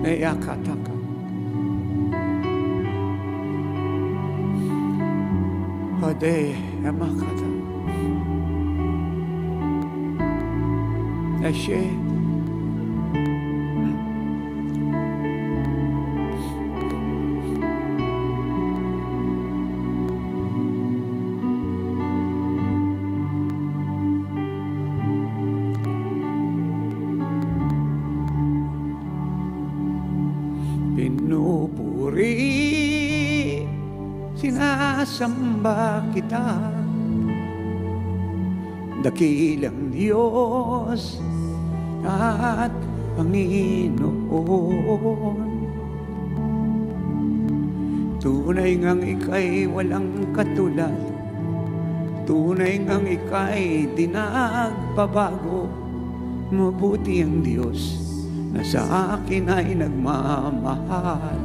Neyakataka. Hode emakata. Eshe. Pinupuri, sinasamba kita, dakilang Diyos at Panginoon. Tunay ngang ika'y walang katulad, tunay ngang ika'y di nagbabago. Mabuti ang Diyos na sa akin ay nagmamahal.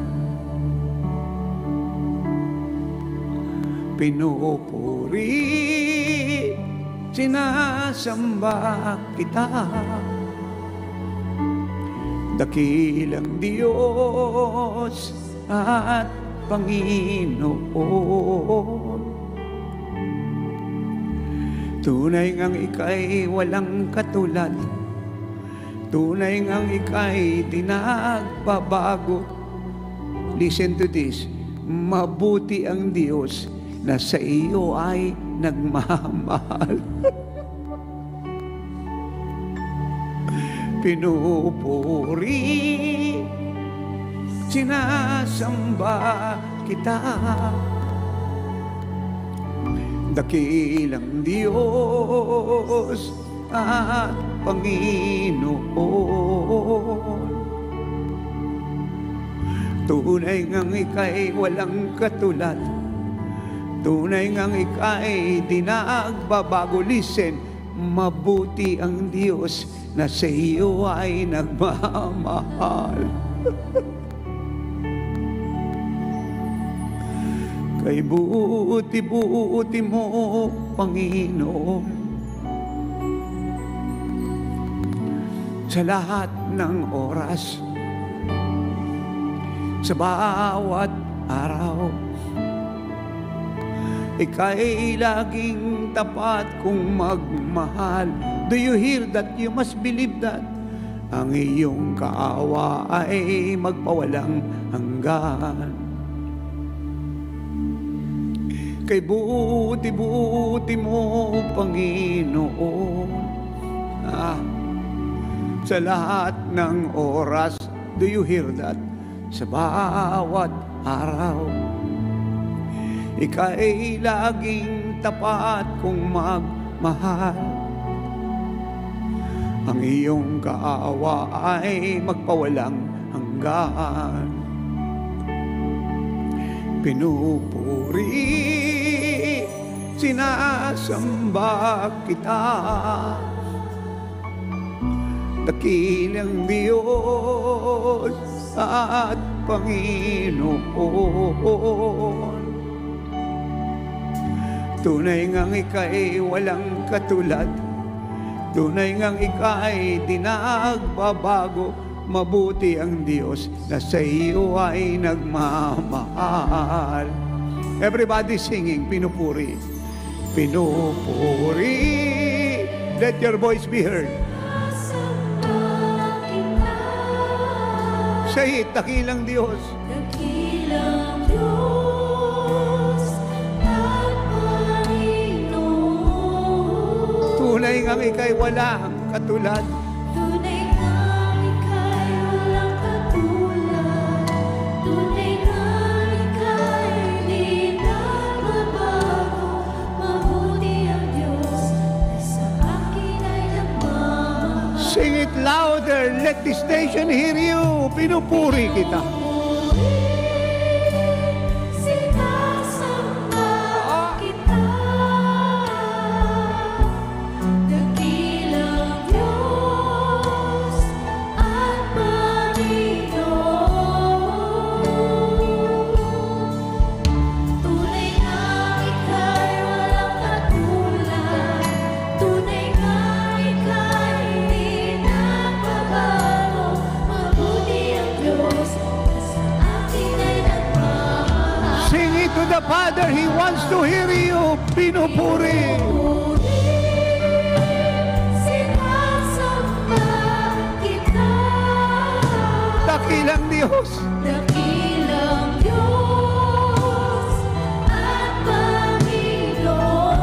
Pinupuri, sinasamba kita, dakilang Diyos at Panginoon. Tunay ngang ika'y walang katulad, tunay ngang ika'y di nagbabago. Listen to this. Mabuti ang Diyos na sa iyo ay nagmamahal. Pinupuri, sinasamba kita, dakilang Diyos at Panginoon. Tunay ngang ika'y walang katulad, tunay ngang ika'y di nagbabago. Listen, mabuti ang Diyos na sa iyo ay nagmamahal. Kay buti-buti mo, Panginoon, sa lahat ng oras, sa bawat araw, ika'y laging tapat kung magmahal. Do you hear that? You must believe that. Ang iyong kaawa ay magpawalang hanggan. Kay buti-buti mo, Panginoon, sa lahat ng oras. Do you hear that? Sa bawat araw, ika'y laging tapat kung magmahal. Ang iyong kaawa ay magpawalang hanggan. Pinupuri, sinasamba kita, dakilang Diyos at Panginoon. Tunay ngang ika'y walang katulad, tunay ngang ika'y di nagbabago. Mabuti ang Diyos na sa iyo ay nagmamahal. Everybody singing, pinupuri. Pinupuri. Let your voice be heard. Say it, dakilang Diyos. Dakilang Diyos at Panginoon. Tunay ngang ika'y walang katulad, tunay ngang ika'y walang katulad, tunay ngang ika'y di nagbabago. Mabuti ang Diyos na sa akin ay nagmamahal. Sing it louder. Let this nation hear you. Pinupuri kita. Sinasamba kita, dakilang Diyos at Panginoon. Tunay ngang ika'y walang katulad, tunay ngang ika'y di nagbabago. Mabuti ang Diyos Father, He wants to hear you. Pinupuri. Sinasamba kita. Dakilang Diyos. Dakilang Diyos at Panginoon.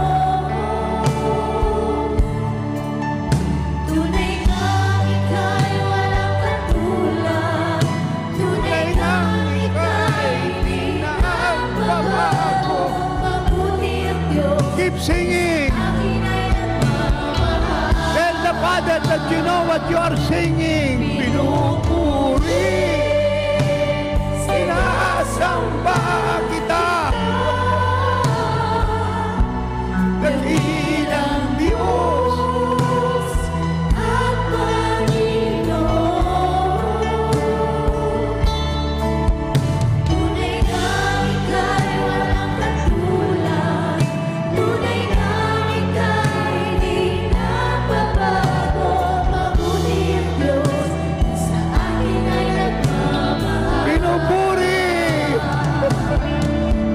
Tunay nga ika'y walang katulad. Tunay nga ika'y di nagbabago. Mabuti ang Diyos, Keep singing. akin ay nagmamahal. Tell the Father that you know what you are singing. Pinupuri. Sinasamba kita. Dakilang Diyos. At Panginoon. Tunay nga ika'y walang katulad. Tunay nga ika'y di nagbabago. Mabuti ang Diyos, sa akin ay nagmamahal. Pinupuri.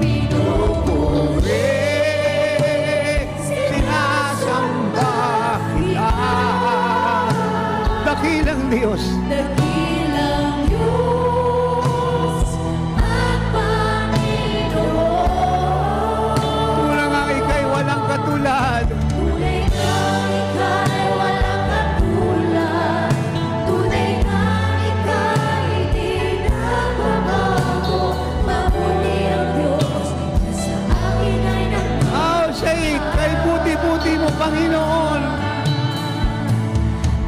Pinupuri. Sinasamba kita. Dakilang Diyos. Dakilang Diyos at Panginoon. Tunay nga ika'y walang katulad. Tunay nga ika'y walang katulad. Tunay nga ika'y di nagbabago. Mabuti ang Diyos, na sa akin ay Oh, say it. Kay buti-buti mo, Panginoon.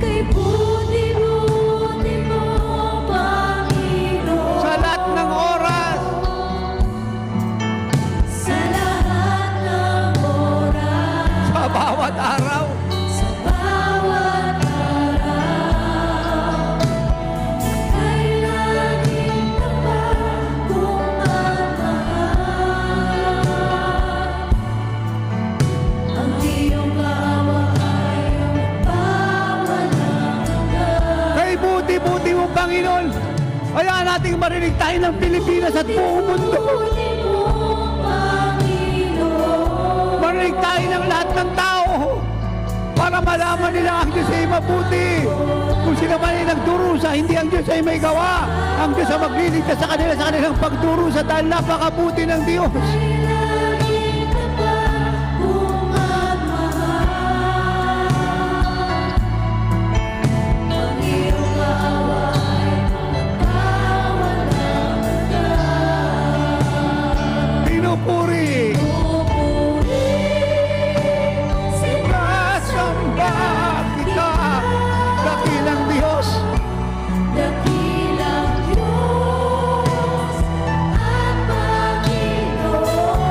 Kay buti-buti mo, Panginoon. Sa lahat ng oras. Sa lahat ng oras. Sa bawat araw. Sa bawat araw, kailan tapat kong magmahal. Ang iyong kawa ay magpawalang hanggan. Kay buti-buti mo, Panginoon. Hayaan nating marinig tayo ng Pilipinas at buong mundo. Buti mo, Panginoon. Marinig tayo ng lahat ng tao. Para malaman nila ang Diyos ay mabuti. Kung sila man ay nagdurusa, hindi ang Diyos ay may gawa. Ang Diyos ay magliligtas sa kanila sa kanilang pagdurusa dahil napakabuti ng Diyos. Kailan tapat kong magmahal. Ang iyong kawa ay magpawalang hanggan. Pinupuri. Pupuri, Sinasamba kita. Dakilang Diyos. dakilang Diyos at Panginoon.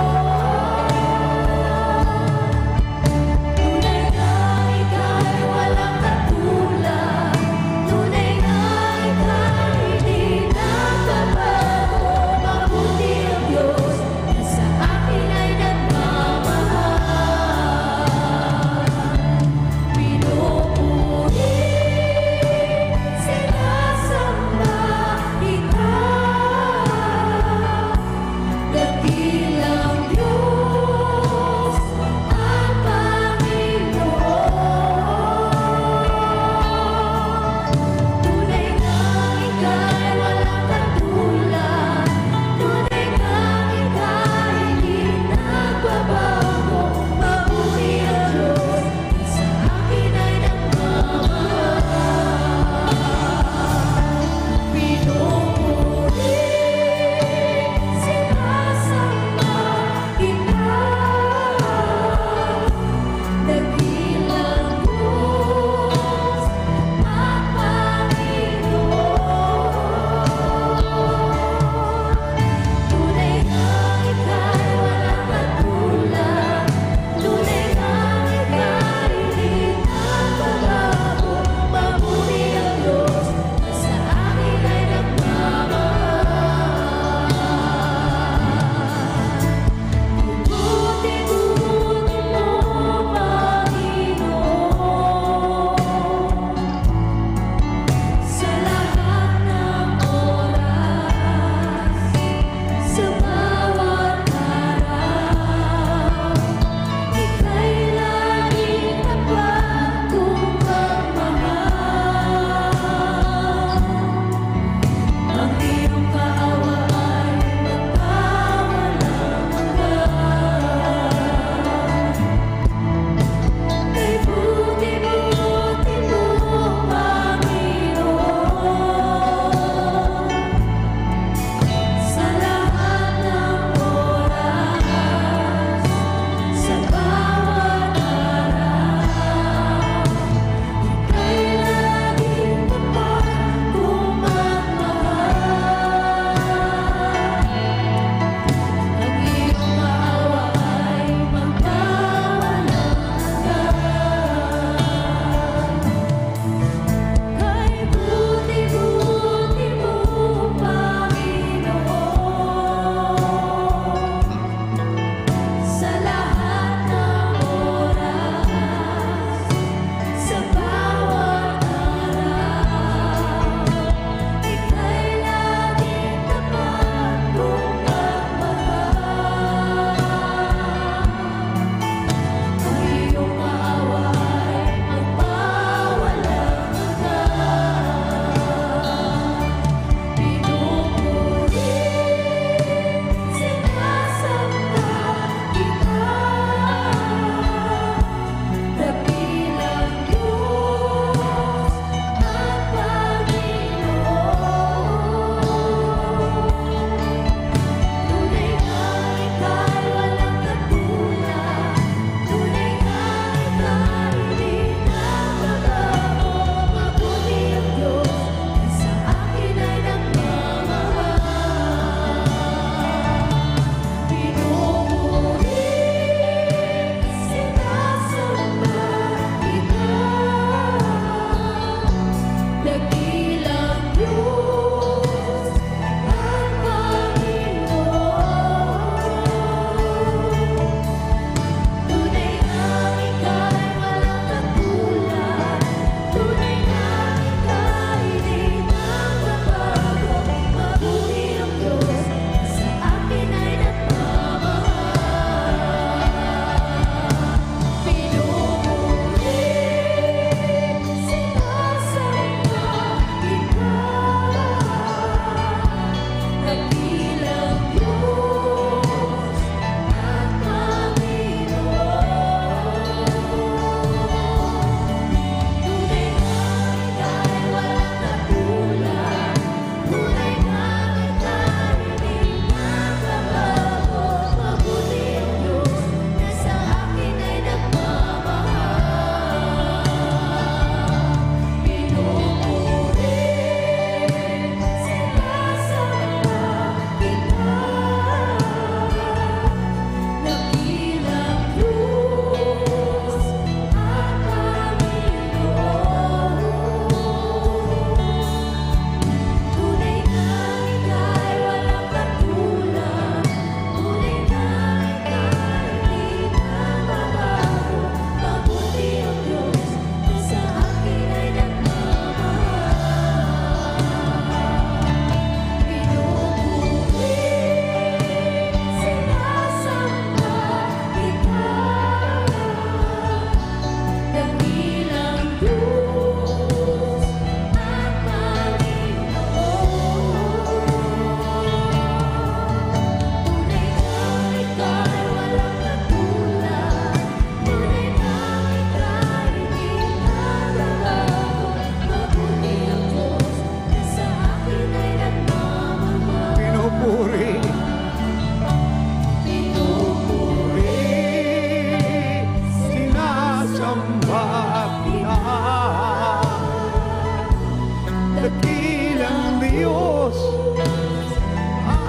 dakilang Diyos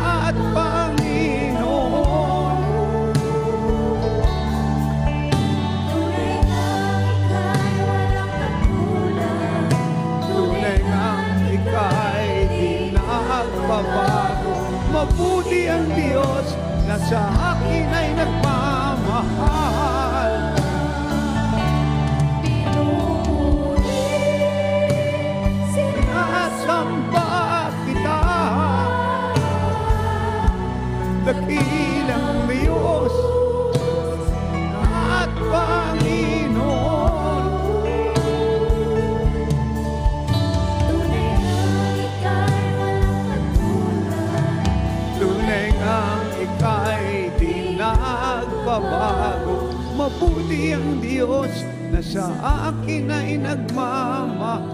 at Panginoon. Tunay ngang ika'y walang katulad. Tunay ngang ika'y di nagbabago. Mabuti ang Diyos na sa akin ay nagmamahal. Pinupuri, Sinasamba kita, dakilang Diyos at Panginoon. tunay ngang ika'y walang katulad. Tunay ngang ika'y di nagbabago. Mabuti ang Diyos na sa akin ay nagmamahal.